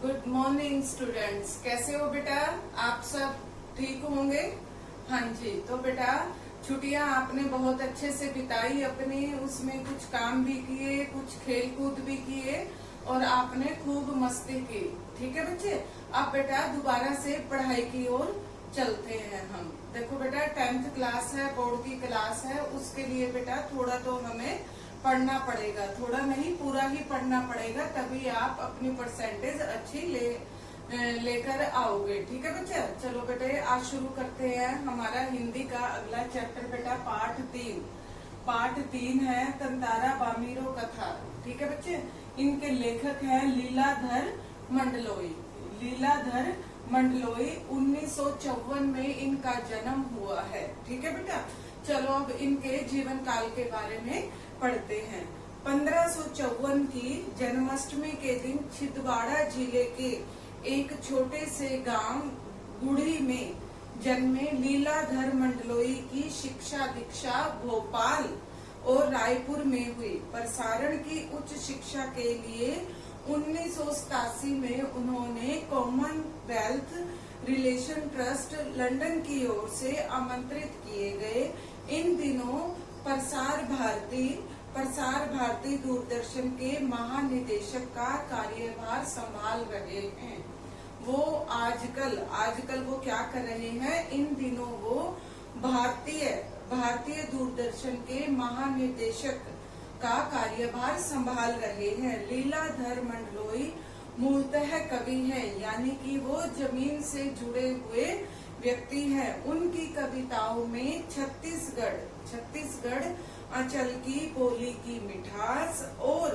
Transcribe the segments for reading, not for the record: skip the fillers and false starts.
Good morning students, कैसे हो बेटा? आप सब ठीक होंगे? हाँ जी। तो बेटा छुट्टियां आपने बहुत अच्छे से बिताई अपनी, उसमें कुछ काम भी किए, कुछ खेल कूद भी किए और आपने खूब मस्ती की। ठीक है बच्चे, अब बेटा दोबारा से पढ़ाई की ओर चलते हैं हम। देखो बेटा 10th क्लास है, बोर्ड की क्लास है, उसके लिए बेटा थोड़ा तो हमें पढ़ना पड़ेगा, थोड़ा नहीं पूरा ही पढ़ना पड़ेगा, तभी आप अपनी परसेंटेज अच्छी लेकर आओगे। ठीक है बच्चे, चलो बेटे आज शुरू करते हैं हमारा हिंदी का अगला चैप्टर बेटा पाठ 3 है तंतारा बामीरो कथा। ठीक है बच्चे, इनके लेखक हैं लीलाधर मंडलोई। 1954 में इनका जन्म हुआ है। ठीक है बेटा, चलो अब इनके जीवन काल के बारे में पढ़ते हैं। 1554 की जन्माष्टमी के दिन छिंदवाड़ा जिले के एक छोटे से गांव गुढ़ी में जन्मे लीलाधर मंडलोई की शिक्षा दीक्षा भोपाल और रायपुर में हुई। प्रसारण की उच्च शिक्षा के लिए 1987 में उन्होंने कॉमनवेल्थ रिलेशन ट्रस्ट लंदन की ओर से आमंत्रित किए गए। इन दिनों प्रसार भारती दूरदर्शन के महानिदेशक का कार्यभार संभाल रहे हैं। वो आजकल वो क्या कर रहे हैं? इन दिनों वो भारतीय दूरदर्शन के महानिदेशक का कार्यभार संभाल रहे हैं। लीलाधर मंडलोई मूलतः कवि हैं, यानी कि वो जमीन से जुड़े हुए व्यक्ति हैं। उनकी कविताओं में छत्तीसगढ़ अंचल की बोली की मिठास और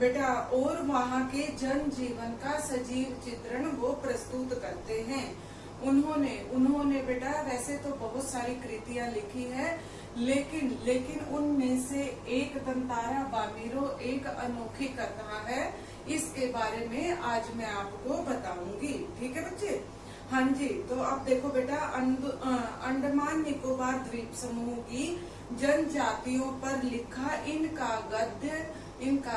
बेटा और वहाँ के जन जीवन का सजीव चित्रण वो प्रस्तुत करते हैं। उन्होंने बेटा वैसे तो बहुत सारी कृतियां लिखी है, लेकिन उनमें से एक तंतारा बामीरो एक अनोखी कथा है। इसके बारे में आज मैं आपको बताऊंगी। ठीक है बच्चे? हाँ जी। तो अब देखो बेटा अंडमान निकोबार द्वीप समूह की जनजातियों पर लिखा इनका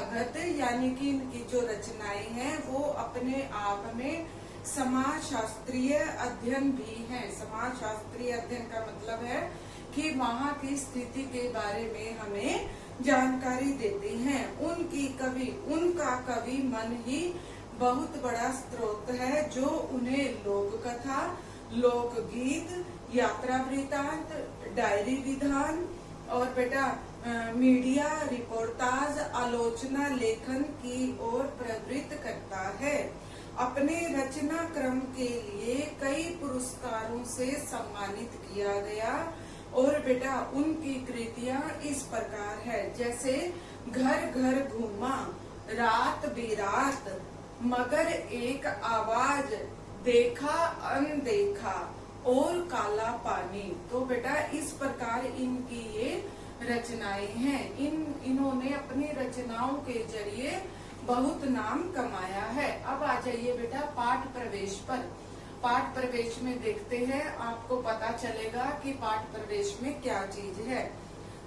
गद्य यानी कि इनकी जो रचनाएं हैं वो अपने आप में समाजशास्त्रीय अध्ययन भी है। समाजशास्त्रीय अध्ययन का मतलब है कि वहाँ की स्थिति के बारे में हमें जानकारी देती हैं। उनका कवि मन ही बहुत बड़ा स्रोत है, जो उन्हें लोक कथा, लोकगीत, यात्रा वृतांत, डायरी विधान और बेटा मीडिया रिपोर्टाज, आलोचना लेखन की ओर प्रवृत्त करता है। अपने रचना क्रम के लिए कई पुरस्कारों से सम्मानित किया गया और बेटा उनकी कृतियां इस प्रकार है, जैसे घर घर घूमा, रात बिरात, मगर एक आवाज, देखा अनदेखा और काला पानी। तो बेटा इस प्रकार इनकी ये रचनाएं हैं। इन्होंने अपनी रचनाओं के जरिए बहुत नाम कमाया है। अब आ जाइए बेटा पाठ प्रवेश पर। पाठ प्रवेश में देखते हैं, आपको पता चलेगा कि पाठ प्रवेश में क्या चीज है।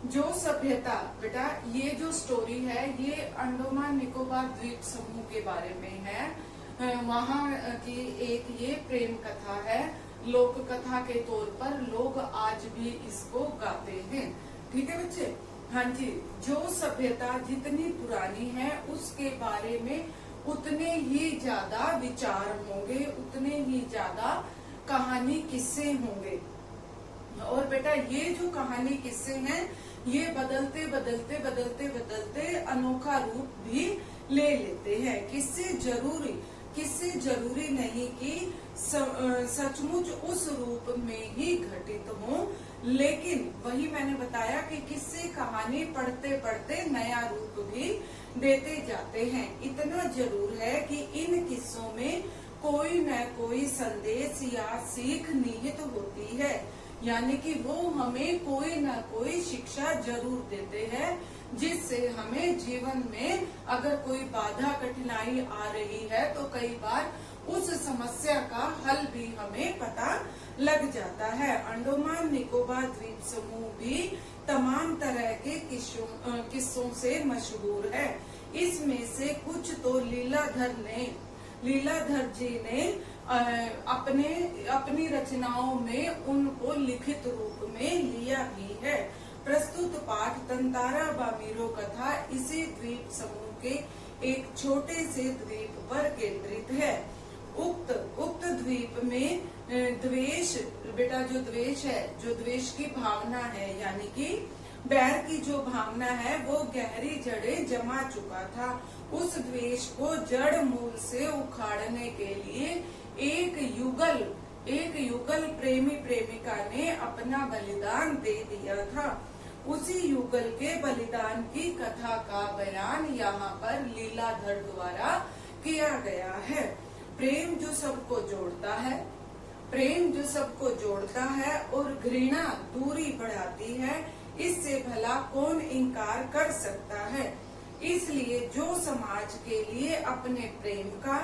जो सभ्यता बेटा, ये जो स्टोरी है ये अंडमान निकोबार द्वीप समूह के बारे में है। वहाँ की एक ये प्रेम कथा है। लोक कथा के तौर पर लोग आज भी इसको गाते हैं। ठीक है बच्चे? हाँ जी। जो सभ्यता जितनी पुरानी है उसके बारे में उतने ही ज्यादा विचार होंगे, उतने ही ज्यादा कहानी किस्से होंगे। और बेटा ये जो कहानी किस्से हैं ये बदलते अनोखा रूप भी ले लेते हैं। किस्से जरूरी नहीं कि सचमुच उस रूप में ही घटित हो, लेकिन वही मैंने बताया कि किस्से कहानी पढ़ते नया रूप भी देते जाते हैं। इतना जरूर है कि इन किस्सों में कोई न कोई संदेश या सीख निहित होती है, यानी कि वो हमें कोई न कोई शिक्षा जरूर देते हैं, जिससे हमें जीवन में अगर कोई बाधा कठिनाई आ रही है तो कई बार उस समस्या का हल भी हमें पता लग जाता है। अंडमान निकोबार द्वीप समूह भी तमाम तरह के किस्सों से मशहूर है। इसमें से कुछ तो लीलाधर ने लीलाधर जी ने अपनी रचनाओं में उनको लिखित रूप में लिया भी है। प्रस्तुत पाठ तंतारा बामीरो कथा इसी द्वीप समूह के एक छोटे से द्वीप पर केंद्रित है। उक्त द्वीप में द्वेष, बेटा जो द्वेष है, जो द्वेष की भावना है, यानी कि बैर की जो भावना है वो गहरी जड़ें जमा चुका था। उस द्वेष को जड़ मूल से उखाड़ने के लिए एक युगल प्रेमी प्रेमिका ने अपना बलिदान दे दिया था। उसी युगल के बलिदान की कथा का बयान यहाँ पर लीलाधर द्वारा किया गया है। प्रेम जो सबको जोड़ता है और घृणा दूरी बढ़ाती है, इससे भला कौन इनकार कर सकता है। इसलिए जो समाज के लिए अपने प्रेम का,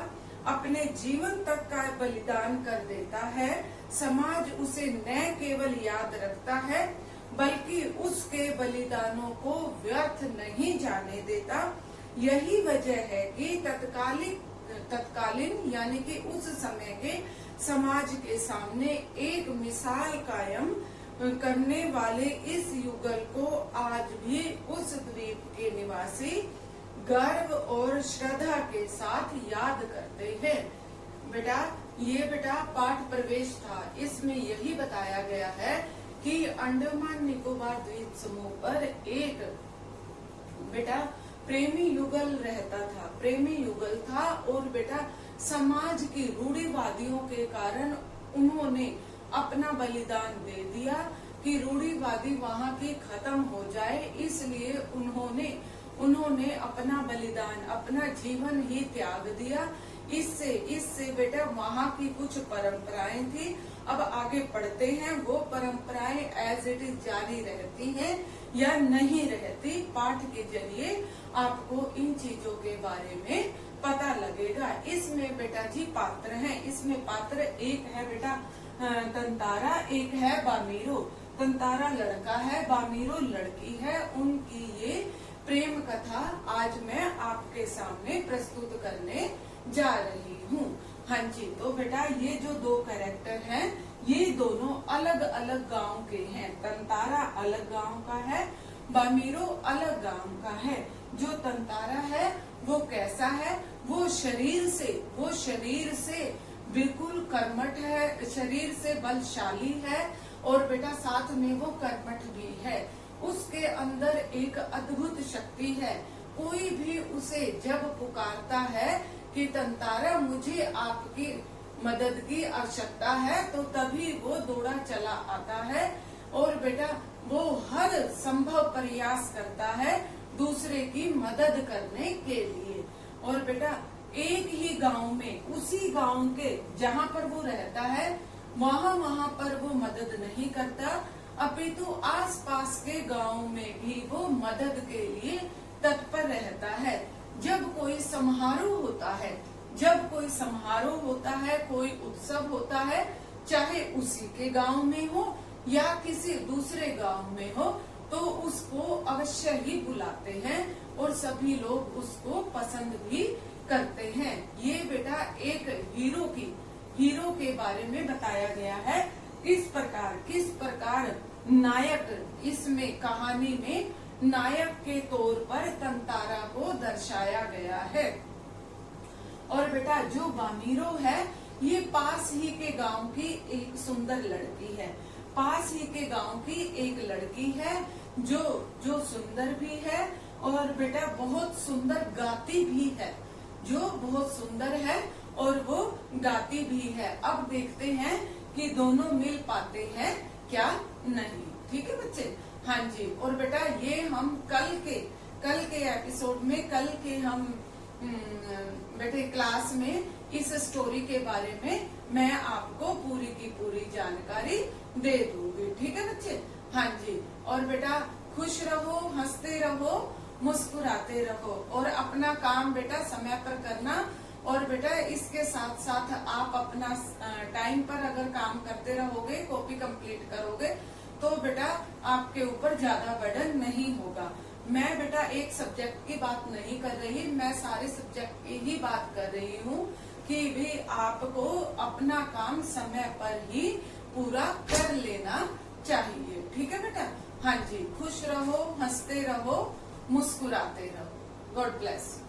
अपने जीवन तक का बलिदान कर देता है, समाज उसे न केवल याद रखता है बल्कि उसके बलिदानों को व्यर्थ नहीं जाने देता। यही वजह है कि तत्कालीन यानी कि उस समय के समाज के सामने एक मिसाल कायम करने वाले इस युगल को आज भी उस द्वीप के निवासी गर्व और श्रद्धा के साथ याद करते हैं। बेटा पाठ प्रवेश था, इसमें यही बताया गया है कि अंडमान निकोबार द्वीप समूह पर एक बेटा प्रेमी युगल था और बेटा समाज की रूढ़िवादियों के कारण उन्होंने अपना बलिदान दे दिया कि रूढ़िवादी वहाँ की खत्म हो जाए, इसलिए उन्होंने अपना बलिदान, अपना जीवन ही त्याग दिया। इससे बेटा वहाँ की कुछ परंपराएं थी, अब आगे पढ़ते हैं वो परंपराएं एज इट इज जारी रहती हैं या नहीं रहती। पाठ के जरिए आपको इन चीजों के बारे में पता लगेगा। इसमें बेटा जी पात्र हैं, इसमें पात्र एक है बेटा तंतारा, एक है बामीरो। तंतारा लड़का है, बामीरो लड़की है। उनकी ये प्रेम कथा आज मैं आपके सामने प्रस्तुत करने जा रही हूँ। हाँ जी, तो बेटा ये जो दो कैरेक्टर हैं ये दोनों अलग अलग गांव के हैं। तंतारा अलग गांव का है, बामीरो अलग गांव का है। जो तंतारा है वो कैसा है, वो शरीर से बिल्कुल कर्मठ है, शरीर से बलशाली है और बेटा साथ में वो कर्मठ भी है। उसके अंदर एक अद्भुत शक्ति है। कोई भी उसे जब पुकारता है कि तंतारा मुझे आपकी मदद की आवश्यकता है, तो तभी वो दौड़ा चला आता है और बेटा वो हर संभव प्रयास करता है दूसरे की मदद करने के लिए। और बेटा एक ही गांव में, उसी गांव के जहाँ पर वो रहता है वहाँ पर वो मदद नहीं करता, अपितु आसपास के गांव में भी वो मदद के लिए तत्पर रहता है। जब कोई समारोह होता है, कोई उत्सव होता है, चाहे उसी के गांव में हो या किसी दूसरे गांव में हो, तो उसको अवश्य ही बुलाते हैं और सभी लोग उसको पसंद भी करते हैं। ये बेटा एक हीरो के बारे में बताया गया है। किस प्रकार नायक, इसमें कहानी में नायक के तौर पर तंतारा को दर्शाया गया है। और बेटा जो बामीरो है ये पास ही के गांव की एक सुंदर लड़की है। पास ही के गांव की एक लड़की है जो सुंदर भी है और बेटा बहुत सुंदर गाती भी है, जो बहुत सुंदर है और वो गाती भी है। अब देखते हैं कि दोनों मिल पाते हैं क्या नहीं। ठीक है बच्चे, हाँ जी। और बेटा ये हम कल के एपिसोड में, कल के हम बेटे क्लास में इस स्टोरी के बारे में मैं आपको पूरी की पूरी जानकारी दे दूंगी। ठीक है बच्चे, हाँ जी। और बेटा खुश रहो, हंसते रहो, मुस्कुराते रहो और अपना काम बेटा समय पर करना। और बेटा इसके साथ साथ आप अपना टाइम पर अगर काम करते रहोगे, कॉपी कंप्लीट करोगे, तो बेटा आपके ऊपर ज्यादा बर्डन नहीं होगा। मैं बेटा एक सब्जेक्ट की बात नहीं कर रही, मैं सारे सब्जेक्ट की ही बात कर रही हूँ, कि भी आपको अपना काम समय पर ही पूरा कर लेना चाहिए। ठीक है बेटा? हाँ जी, खुश रहो, हंसते रहो, मुस्कुराते रहो। God bless.